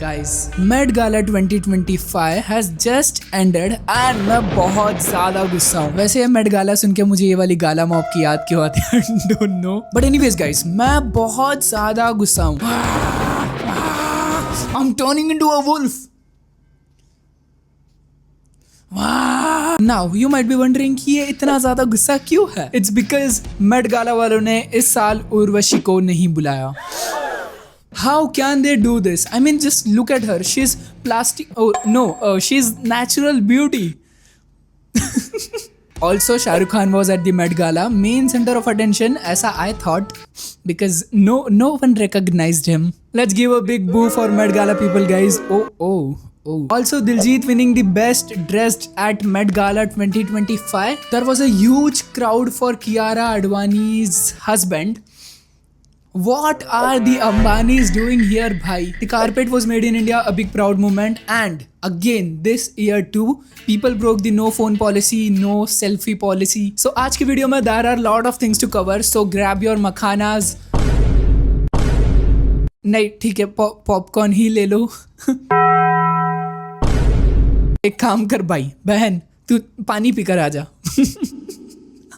guys, Met Gala 2025 has just ended and मैं बहुत ज़्यादा गुस्सा हूँ। वैसे ये Met Gala सुन के मुझे ये वाली गाला मॉप की याद क्यों आती है don't know. But anyways guys, मैं बहुत ज़्यादा गुस्सा हूँ। I'm turning into a wolf. Now you might be wondering कि ये इतना ज़्यादा गुस्सा क्यों है? It's because Met Gala वालों ने इस साल उर्वशी को नहीं बुलाया। How can they do this? I mean, just look at her. She's plastic. Oh no, she's natural beauty. Also, Shah Rukh Khan was at the Met Gala, main center of attention, as I thought, because no one recognized him. Let's give a big boo for Met Gala people, guys. Oh. Also, Diljit winning the best dressed at Met Gala 2025. There was a huge crowd for Kiara Advani's husband. What are the Ambanis doing here, bhai? The carpet was made in India, a big proud moment. And again, this year too, people broke the no phone policy, no selfie policy. So आज की video में there are lot of things to cover. So grab your makhanas. नहीं ठीक है, popcorn ही ले लो. एक काम कर भाई, बहन तू पानी पीकर आ जा.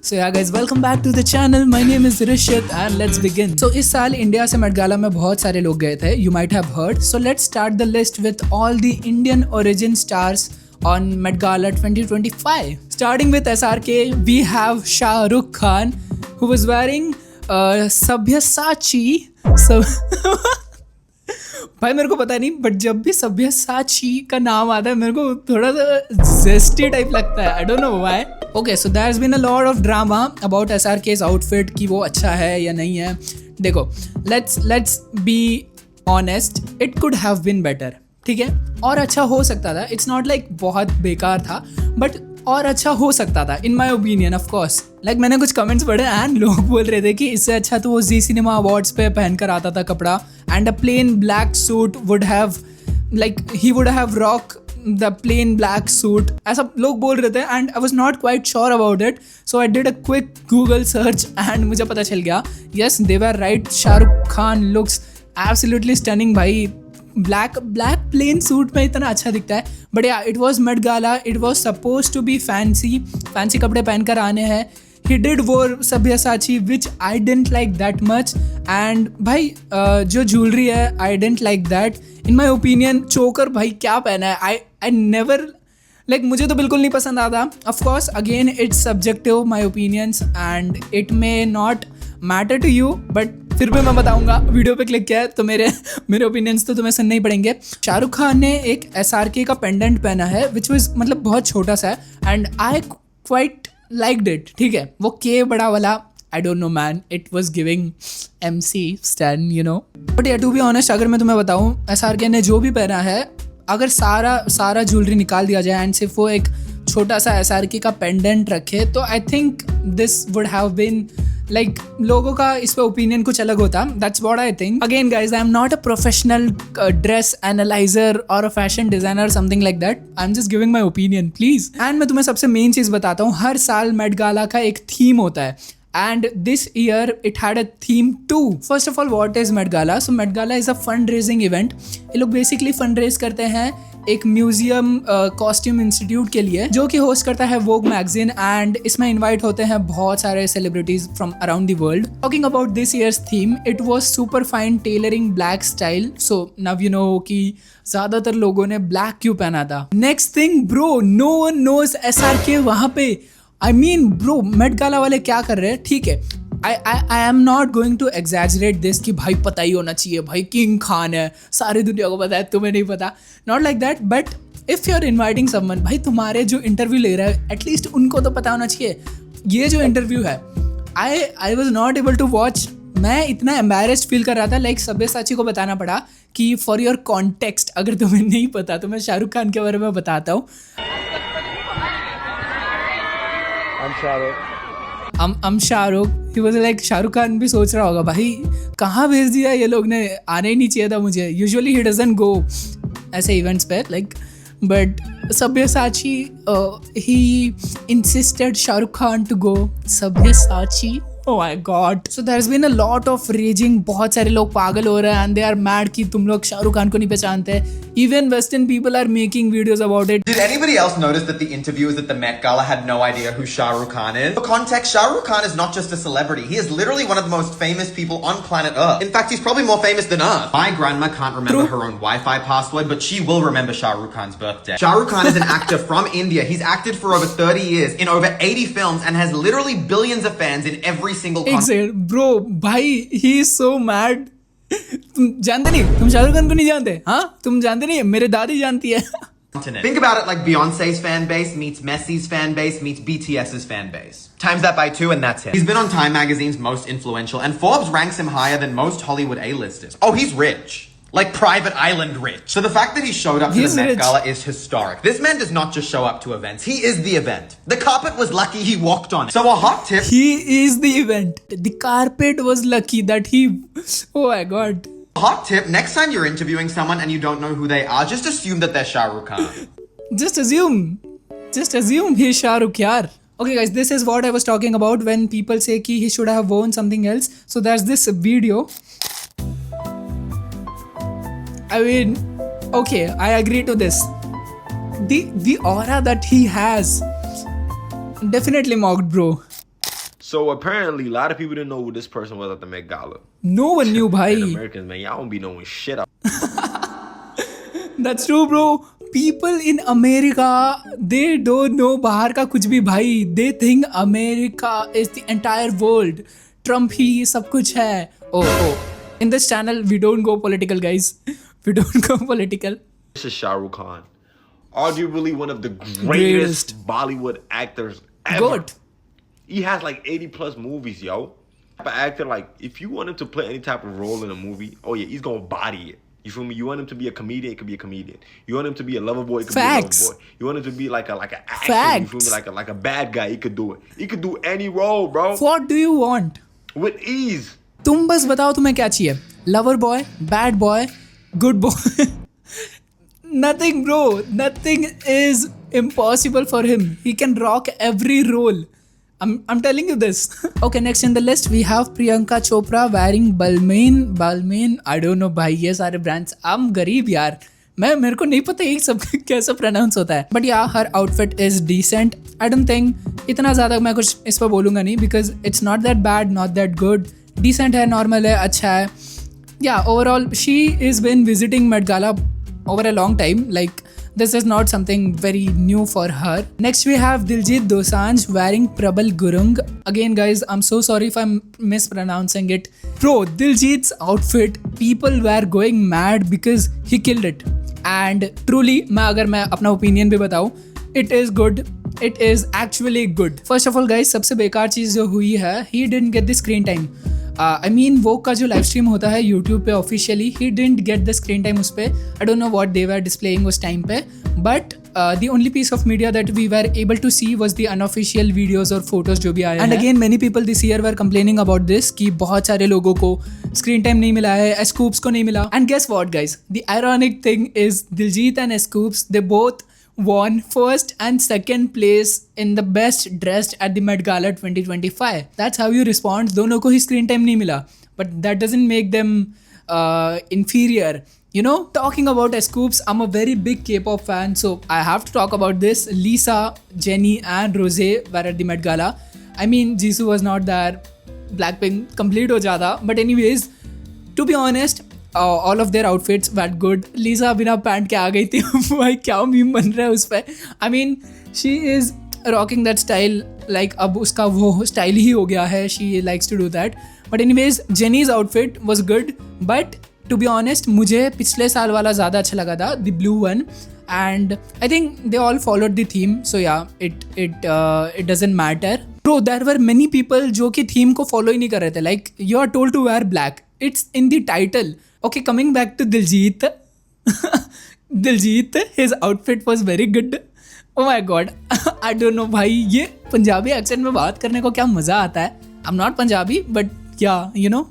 So yeah guys, welcome back to the channel. My name is Rishit and let's begin. So इस साल इंडिया से मेट गाला में बहुत सारे लोग गए थे. You might have heard. So let's start the list with all the Indian origin stars on Met Gala 2025. Starting with SRK, we have Shah Rukh Khan, who was wearing Sabyasachi. भाई मेरे को पता नहीं, बट जब भी सब्यसाची का नाम आता है मेरे को थोड़ा सा जेस्टी टाइप लगता है. I don't know why. Okay, so there has been a lot of drama about SRK's outfit कि वो अच्छा है या नहीं है. देखो, let's be honest, it could have been better. ठीक है, और अच्छा हो सकता था. इट्स नॉट लाइक बहुत बेकार था, बट और अच्छा हो सकता था in my opinion. Of course like मैंने कुछ कमेंट्स पढ़े एंड लोग बोल रहे थे कि इससे अच्छा तो वो जी सिनेमा अवार्ड्स पे पहन कर आता था कपड़ा, and a plain black suit would have like he would have rock the plain black suit, ऐसा लोग बोल रहे थे. And I was not quite sure about it, so I did a quick Google search and मुझे पता चल गया, yes they were right. Shahrukh Khan looks absolutely stunning भाई. ब्लैक प्लेन सूट में इतना अच्छा दिखता है. But yeah it was Met Gala, it was suppose to be fancy कपड़े पहनकर आने हैं. He did wore Sabyasachi which I didn't like that much. And भाई जो ज्वेलरी है I didn't like that in my opinion. Choker भाई क्या पहना है, आई नेवर लाइक, मुझे तो बिल्कुल नहीं पसंद आता. Of course again it's subjective my opinions and it may not matter to you, but फिर भी मैं बताऊंगा. वीडियो पे क्लिक किया है तो मेरे ओपिनियंस तो तुम्हें सुनने ही पड़ेंगे. शाहरुख खान ने एक SRK का पेंडेंट पहना है विच वाज मतलब बहुत छोटा सा है and I quite liked it. ठीक है, वो के बड़ा वाला आई don't no man, it was giving MC stand you know. But या टू बी ऑनेस्ट, अगर मैं तुम्हें बताऊं SRK ने जो भी पहना है, अगर सारा ज्वेलरी निकाल दिया जाए एंड सिर्फ वो एक छोटा सा SRK का पेंडेंट रखे तो I think this would have been like लोगों का इस पे ओपिनियन कुछ अलग होता. That's what I think. Again guys, I am not a professional dress analyser और a fashion designer something like that. I am just giving my opinion please. And मैं तुम्हें सबसे मेन चीज बताता हूँ, हर साल मेट गाला का एक थीम होता है and this year it had a theme too. First of all, what is Met Gala? So Met Gala is a fundraising event. ये लोग basically fundraise करते हैं एक म्यूजियम कॉस्ट्यूम इंस्टीट्यूट के लिए, जो कि होस्ट करता है वोग मैगजीन. एंड इसमें इनवाइट होते हैं बहुत सारे celebrities from around the world. Talking about this year's theme, it was super fine tailoring black style. So now you know कि ज्यादातर लोगों ने ब्लैक क्यों पहना था. Next thing bro, no one knows SRK वहां पे. I mean bro, Met Gala वाले क्या कर रहे हैं. ठीक है, I am not going to exaggerate this कि भाई पता ही होना चाहिए, भाई किंग खान है, सारी दुनिया को पता है, तुम्हें नहीं पता. Not like that, but if you are inviting someone, भाई तुम्हारे जो इंटरव्यू ले रहा है एटलीस्ट उनको तो पता होना चाहिए. ये जो इंटरव्यू है, I was not able to watch. मैं इतना एम्बैरेस्ड फील कर रहा था, लाइक सब्यसाची को बताना पड़ा कि फॉर योर कॉन्टेक्स्ट, अगर तुम्हें नहीं पता तो मैं शाहरुख खान के बारे में बताता हूँ. I'm Shahrukh. He was like, Shahrukh Khan भी सोच रहा होगा भाई कहाँ भेज दिया ये लोग ने, आने ही नहीं चाहिए था मुझे. यूजुअली ही डजंट गो ऐसे इवेंट्स पे like, but Sabyasachi he insisted Shahrukh Khan to go. Sabyasachi Oh my god. So there's been a lot of raging. बहुत सारे लोग पागल हो रहे हैं and they are mad कि तुम लोग शाहरुख खान को नहीं पहचानते. Even Western people are making videos about it. Did anybody else notice that the interviewers at the Met Gala had no idea who Shah Rukh Khan is? For context, Shah Rukh Khan is not just a celebrity. He is literally one of the most famous people on planet Earth. In fact, he's probably more famous than Earth. My grandma can't remember her own Wi-Fi password, but she will remember Shah Rukh Khan's birthday. Shah Rukh Khan is an actor from India. He's acted for over 30 years in over 80 films and has literally billions of fans in every single Exit, bro, भाई, he is so mad. तुम जानते नहीं, तुम शाहरुख खान को नहीं जानते, हाँ? तुम जानते नहीं, मेरे दादी जानती है. continent. Think about it like Beyonce's fan base meets Messi's fan base meets BTS's fan base. Times that by 2 and that's it. He's been on Time Magazine's most influential and Forbes ranks him higher than most Hollywood A-listers. Oh, he's rich. Like private island rich. So the fact that he showed up to the Met Gala is historic. This man does not just show up to events. He is the event. The carpet was lucky he walked on it. So a hot tip. He is the event. The carpet was lucky that he... Oh my god. Hot tip, next time you're interviewing someone and you don't know who they are, just assume that they're Shah Rukh Khan. Just assume. Just assume he's Shah Rukh, yaar. Okay guys, this is what I was talking about when people say ki he should have worn something else. So there's this video. I mean, okay, I agree to this. The aura that he has, definitely mocked, bro. So apparently, a lot of people didn't know who this person was at the Met Gala. No one knew, bhai. And Americans, man, y'all don't be knowing shit. That's true, bro. People in America, they don't know bahar ka kuch bhi, bhai. They think America is the entire world. Trump ही सब कुछ है. Oh. In this channel, we don't go political, guys. We don't go political. This is Shah Rukh Khan. Arguably one of the greatest Bollywood actors ever. Good. He has like 80 plus movies, yo. Type of actor, like, if you want him to play any type of role in a movie, oh yeah, he's gonna body it. You feel me? You want him to be a comedian, it could be a comedian. You want him to be a lover boy, it could be a lover boy. You want him to be like an action, you feel me? Like a bad guy, he could do it. He could do any role, bro. What do you want? With ease. तुम बस बताओ तुम्हें क्या चाहिए? Lover boy, bad boy, good boy. Nothing, bro. Nothing is impossible for him. He can rock every role. I'm telling you this. Okay, next in the list we have Priyanka Chopra wearing Balmain. I don't know भाई ये सारे brands. I'm गरीब यार. मेरे को नहीं पता ये सब कैसे pronounce होता है. But yeah, her outfit is decent. I don't think इतना ज़्यादा मैं कुछ इस पर बोलूँगा नहीं because it's not that bad, not that good. Decent है, normal है, अच्छा है. Yeah, overall she is been visiting Met Gala over a long time. Like this is not something very new for her. Next we have Diljit Dosanjh wearing Prabal Gurung. Again guys, I'm so sorry if I'm mispronouncing it. Bro, Diljit's outfit, people were going mad because he killed it. And truly, अगर मैं अपना opinion भी बताऊँ, it is good. It is actually good. First of all guys, सबसे बेकार चीज़ जो हुई है, he didn't get the screen time. I mean वो का जो लाइव स्ट्रीम होता है यूट्यूब पे officially he didn't get the screen time उस पर. I don't know what they were displaying उस टाइम पे, but the only piece of media that we were able to see was the unofficial videos और photos जो भी आए. And again many people this year were complaining about this कि बहुत सारे लोगों को स्क्रीन टाइम नहीं मिला है, स्कूप्स को नहीं मिला. And guess what guys, the ironic thing is Diljit and scoops, they both won first and second place in the best dressed at the Met Gala 2025. That's how you respond. दोनों को ही screen time नहीं मिला, but that doesn't make them inferior. You know, talking about Scoops, I'm a very big K-pop fan, so I have to talk about this. Lisa, Jennie and Rosé were at the Met Gala. I mean, Jisoo was not there. Blackpink complete हो जाता. But anyways, to be honest, all of their outfits were good. Lisa बिना pant के आ गई थी. भाई क्या meme बन रहा है उस पर. I mean, she is rocking that style. Like अब उसका वो स्टाइल ही हो गया है. She likes to do that. But anyways, Jennie's outfit was good. But to be honest, मुझे पिछले साल वाला ज़्यादा अच्छा लगा था, the blue one. And I think they all followed the theme. So yeah, it doesn't matter. Bro, there were many people जो कि theme को follow ही नहीं कर रहे थे. Like you are told to wear black. It's in the title. Okay, coming back to Diljit. Diljit, his outfit was very good. Oh my god. I don't know भाई ये Punjabi accent में बात करने को क्या मज़ा आता है. I'm not Punjabi, but yeah, you know.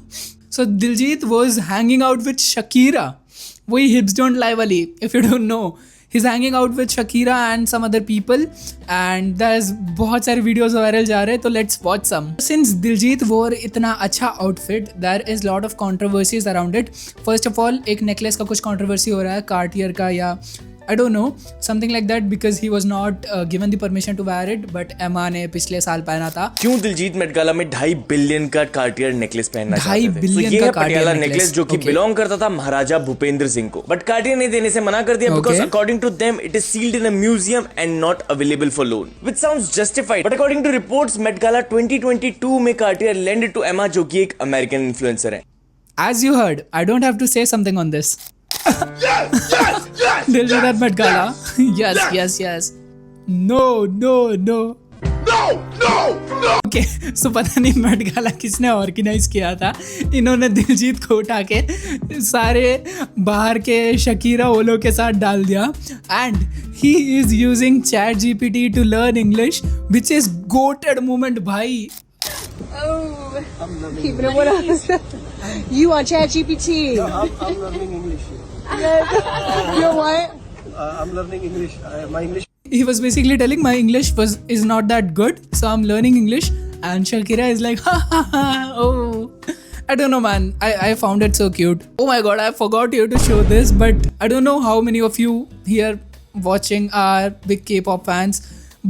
So Diljit was hanging out with Shakira. वही hips don't lie वाली. If you don't know, he's hanging out with Shakira and some other people, and there's बहुत सारे videos viral जा रहे हैं, तो let's watch some. Since Diljit wore इतना अच्छा outfit, there is lot of controversies around it. First of all, एक necklace का कुछ controversy हो रहा है Cartier का, या I don't know, something like that, because he was not given the permission to wear it, but Emma ने पिछले साल पहना था. क्यों दिलजीत मेट गाला में 2.5 बिलियन का कार्टियर नेकलेस पहनना चाहते थे? 2.5 बिलियन ये का है कार्टियर पटियाला नेकलेस, नेकलेस जो कि okay. बिलोंग करता था महाराजा भूपेंद्र सिंह को, बट कार्टियर ने देने से मना कर दिया because Okay. According to them it is sealed in a museum and not available for loan, which sounds justified, but according to reports Met Gala 2022 में कार्टियर लेंडेड टू एमा जो कि एक अमेरिकन इन्फ्लुएंसर है. As you heard, I don't have to say something on this. Diljit at Met Gala. Yes. No. Okay, so पता नहीं Met Gala किसने organise किया था. इन्होंने दिलजीत को उठा के सारे बाहर के शकीरा ओलो के साथ डाल दिया, and he is using ChatGPT to learn English, which is goated moment भाई. Keeping it 100. You on ChatGPT? I'm learning English. You're what? I'm learning English. My English. He was basically telling my English is not that good, so I'm learning English, and Shakira is like, ha, oh. I don't know, man. I found it so cute. Oh my god, I forgot you to show this, but I don't know how many of you here watching are big K-pop fans,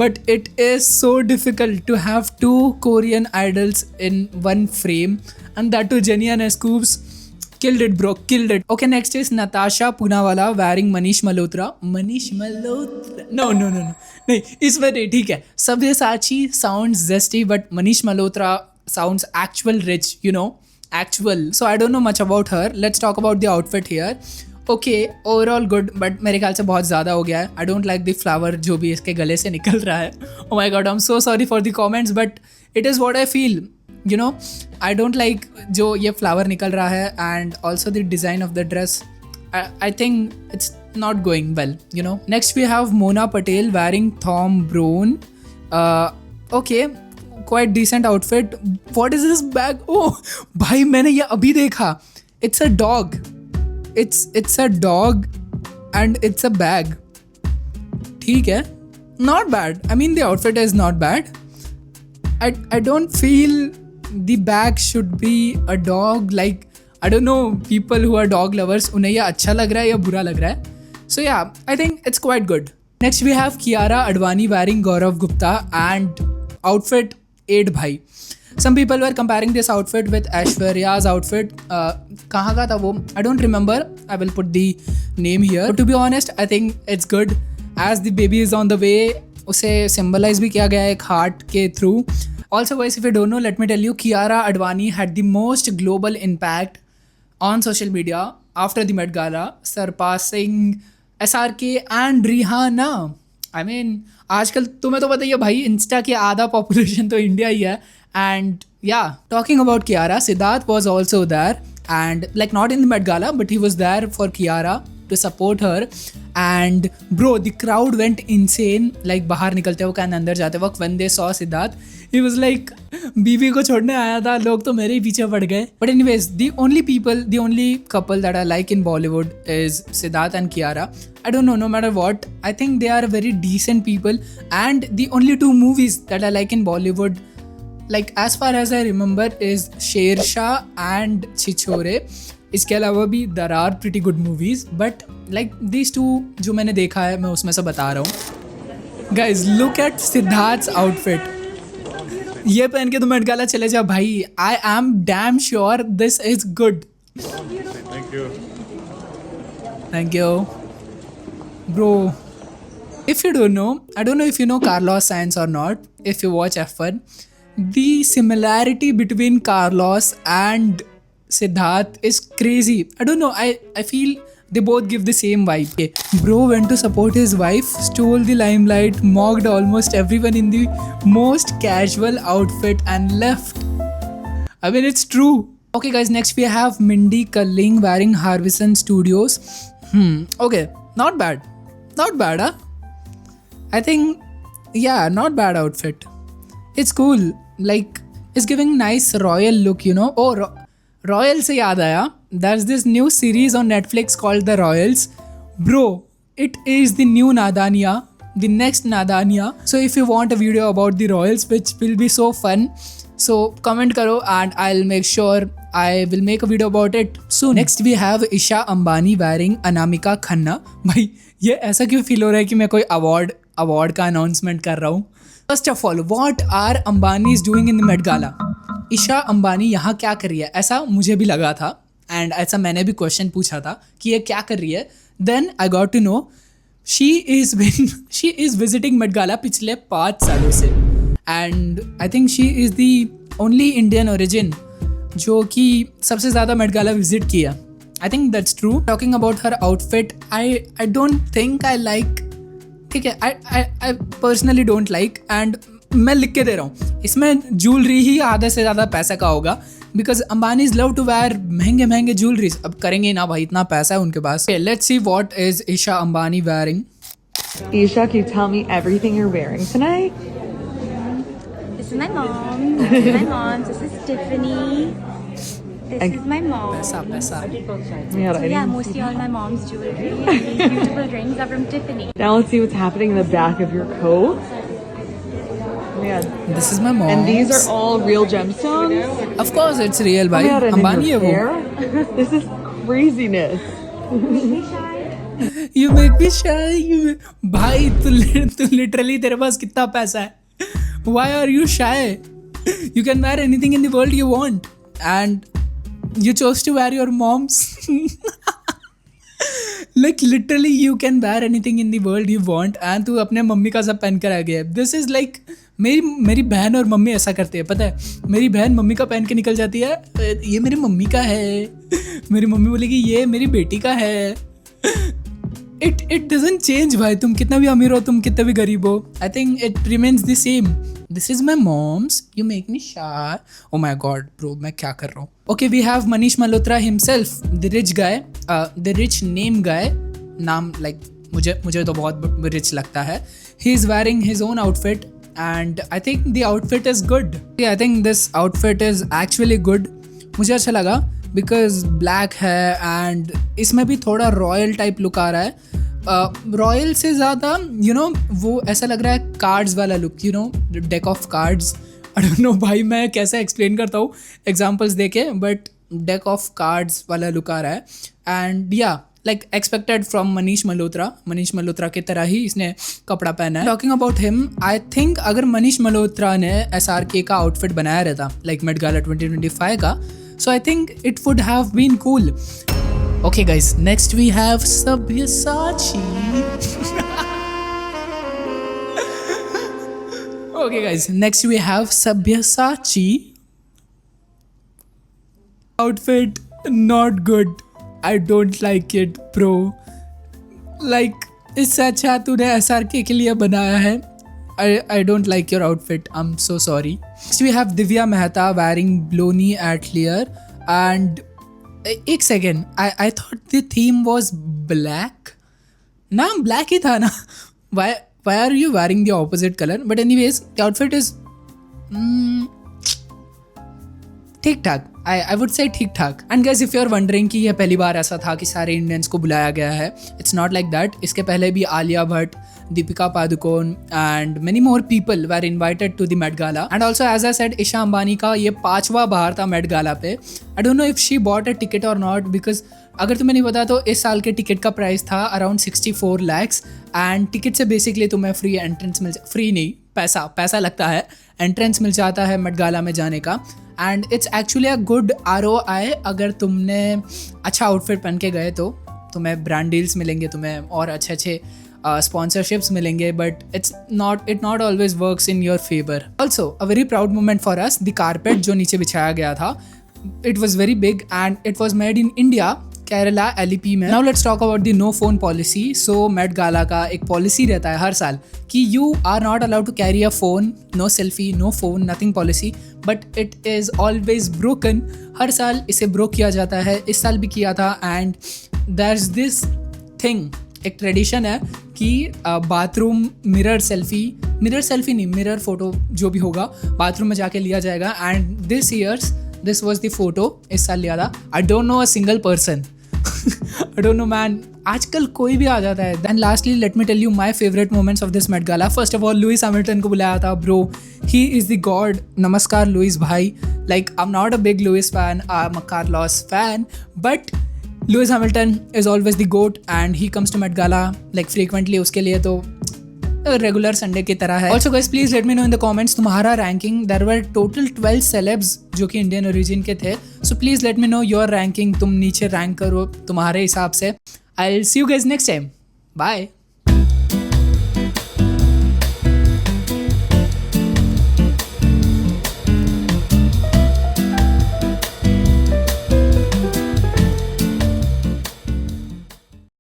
but it is so difficult to have two Korean idols in one frame, and that too Jennie and Scoops. Killed it, bro. Killed it. Okay, next is Natasha Poonawalla wearing Manish Malhotra. No. नहीं, इसमें नहीं, ठीक है. Sabyasachi sounds zesty, but Manish Malhotra sounds actual rich, you know. Actual. So I don't know much about her. Let's talk about the outfit here. Okay, overall good, but मेरे ख्याल से बहुत ज़्यादा हो गया है. I don't like the flower जो भी इसके गले से निकल रहा है. Oh my god, I'm so sorry for the comments, but it is what I feel. You know, I don't like जो ये flower निकल रहा है, and also the design of the dress. I think it's not going well, you know. Next we have Mona Patel wearing Thom Browne. Okay, quite decent outfit. What is this bag? Oh, भाई मैंने ये अभी देखा. It's a dog. It's a dog and it's a bag. ठीक है, not bad. I mean the outfit is not bad. I don't feel the bag should be a dog. Like, I don't know, people who are dog lovers, उन्हें ये अच्छा लग रहा है या बुरा लग रहा है. So yeah, I think it's quite good. Next we have Kiara Advani wearing Gaurav Gupta and outfit 8 bhai. Some people were comparing this outfit with Aishwarya's outfit. कहाँ का था वो? I don't remember. I will put the name here. But to be honest, I think it's good. As the baby is on the way, उसे symbolize भी किया गया है एक heart के through. Also guys, if you don't know, let me tell you, Kiara Advani had the most global impact on social media after the Met Gala, surpassing SRK and Rihanna. I mean, आजकल तुम्हें तो पता ही है भाई, Insta की आधा population तो India ही है. And yeah, talking about Kiara, Siddharth was also there, and like not in the Met Gala, but he was there for Kiara to support her. And bro, the crowd went insane. Like बाहर निकलते वक्त and अंदर जाते वक्त, when they saw Siddharth, he was like, बीवी को छोड़ने आया था, लोग तो मेरे ही पीछे पड़ गए. But anyways, the only couple that I like in Bollywood is Siddharth and Kiara. I don't know, no matter what, I think they are very decent people. And the only two movies that I like in Bollywood, like as far as I remember, is Sher Shah and Chichore. इसके अलावा भी there are pretty good movies, but like these two जो मैंने देखा है, मैं उसमें से बता रहा हूँ. Guys, look at Siddharth's outfit. ये पहन के तुम मेट गाला चले जाओ भाई. I am damn sure this is good. Thank you. Bro, if you don't know, I don't know if you know Carlos Sainz or not, if you watch F1, the similarity between Carlos and Siddharth is crazy. I don't know, I feel they both give the same vibe. Okay. Bro went to support his wife, stole the limelight, mocked almost everyone in the most casual outfit and left. I mean, it's true. Okay guys, next we have Mindy Kaling wearing Harbison Studios. Okay, not bad, huh? I think, yeah, not bad outfit. It's cool, like it's giving nice royal look, you know. Oh, Royal से याद आया, there's this new series on Netflix called The Royals. Bro, it is the new Nadania, the next Nadania. So if you want a video about the royals, which will be so fun, so comment karo and I'll make sure I will make a video about it soon. Next we have Isha Ambani wearing Anamika Khanna. भाई ये ऐसा क्यों feel हो रहा है कि मैं कोई अवार्ड का अनाउंसमेंट कर रहा हूँ. First of all, what are Ambanis doing in the Met Gala? Isha Ambani यहाँ क्या कर रही है, ऐसा मुझे भी लगा था एंड ऐसा मैंने भी क्वेश्चन पूछा था कि ये क्या कर रही है. Then I got to know she is visiting Met Gala पिछले 5 सालों से and I think she is the only Indian origin जो कि सबसे ज़्यादा मेट गाला विजिट किया. I think that's true. Talking about her outfit, I don't think I like. ठीक है, I personally don't like and मैं लिख के दे रहा हूँ इसमें ज्वेलरी ही आधे से ज़्यादा पैसे का होगा because Ambanis love to wear महंगे ज्वेलरीज. अब करेंगे ना भाई, इतना पैसा है उनके पास. Let's see what is Isha Ambani wearing. Isha, can you tell me everything you're wearing tonight? This is my mom. This is my mom. This is Tiffany. This is my mom. पैसा Yeah, So yeah, mostly all my mom's jewelry. And these beautiful rings are from Tiffany. Now let's see what's happening in the back of your coat. Yeah. This is my mom. And these are all real gemstones? Of course it's real भाई. Yeah, and in Ambani है your वो. hair? This is craziness. You make me shy. भाई तू literally तेरे पास कितना पैसा है? Why are you shy? You can wear anything in the world you want and you chose to wear your mom's. Like literally you can wear anything in the world you want and तू अपने mummy का सब पहन कर आ गया. This is like मेरी बहन और मम्मी ऐसा करते हैं, पता है. मेरी बहन मम्मी का पहन के निकल जाती है, ये मेरी मम्मी का है. मेरी मम्मी बोलेगी ये मेरी बेटी का है. It doesn't change भाई, तुम कितना भी अमीर हो, तुम कितना भी गरीब हो. I think it remains the same. This is my mom's. You make me shy. Oh my god, bro, मैं क्या कर रहा हूँ? Okay, we have Manish Malhotra himself, the rich guy, the rich name guy. नाम like मुझे तो बहुत rich लगता है. He is wearing his own outfit and I think the outfit is good. Yeah, I think this outfit is actually good. मुझे अच्छा लगा because black है एंड इसमें भी थोड़ा रॉयल टाइप लुक आ रहा है. रॉयल से ज़्यादा यू नो वो ऐसा लग रहा है कार्ड्स वाला look, you know deck of cards. I don't no भाई मैं कैसे एक्सप्लेन करता हूँ एग्जांपल्स देके, बट डेक ऑफ कार्ड्स वाला लुक आ रहा है. एंड या like expected from Manish Malhotra की तरह ही इसने कपड़ा पहना है. Talking about him, I think अगर मनीष मल्होत्रा ने SRK का आउटफिट बनाया रहता लाइक मेट गाला 2025 का, so I think it would have been cool. Okay guys, next we have Sabyasachi. Okay guys, next we have Sabyasachi. Outfit not good. I don't like it, bro. Like इससे अच्छा तूने SRK के लिए बनाया है. I don't like your outfit. I'm so sorry. Next we have Divya Mehta wearing Bloni Atelier and एक second, I thought the theme was black. ना black ही था ना. Why are you wearing the opposite color? But anyways, the outfit is ठीक ठाक. I would say ठीक ठाक. And guys, if you are wondering कि यह पहली बार ऐसा था कि सारे इंडियंस को बुलाया गया है, it's not like that. इसके पहले भी Alia Bhatt, Deepika Padukone and many more people were invited to the Met Gala. And also as I said, Isha Ambani का ये 5वां बाहर था Met Gala पे. I don't know if she bought a ticket or not because अगर तुम्हें नहीं पता तो इस साल के टिकट का प्राइस था अराउंड 64 lakhs and टिकट से बेसिकली तुम्हें फ्री एंट्रेंस फ्री नहीं पैसा लगता है, एंट्रेंस मिल जाता है मेट गाला में जाने का. And it's actually a good ROI. अगर तुमने अच्छा आउटफिट पहन के गए तो तुम्हें ब्रांड डील्स मिलेंगे, तुम्हें और अच्छे sponsorships मिलेंगे, but it not always works in your favor. Also a very proud moment for us, the carpet जो नीचे बिछाया गया था, it was very big and it was made in India, Kerala LEP में. Now let's talk about the no phone policy. So Met Gala का एक policy रहता है हर साल कि you are not allowed to carry a phone, no selfie, no phone, nothing policy, but it is always broken. हर साल इसे broke किया जाता है, इस साल भी किया था. and there's this thing, एक ट्रेडिशन है कि बाथरूम मिरर सेल्फी नहीं, मिरर फोटो जो भी होगा बाथरूम में जाके लिया जाएगा. And this was the photo इस साल लिया था. आई don't no a single person I don't know man, आजकल कोई भी आ जाता है. Then lastly, let me tell you my favorite moments of this Met Gala. First of all, Lewis Hamilton को बुलाया था bro. He is the god. नमस्कार Lewis भाई. Like I'm not a big Lewis fan. I'm a Carlos fan. But Lewis Hamilton is always the GOAT and he comes to Met Gala like frequently. उसके लिए तो regular Sunday की तरह है. Also guys please let me know in the comments तुम्हारा ranking. There were total 12 celebs जो कि Indian origin के थे. So please let me know your ranking. तुम नीचे रैंक करो तुम्हारे हिसाब से. I will see you guys next time. Bye.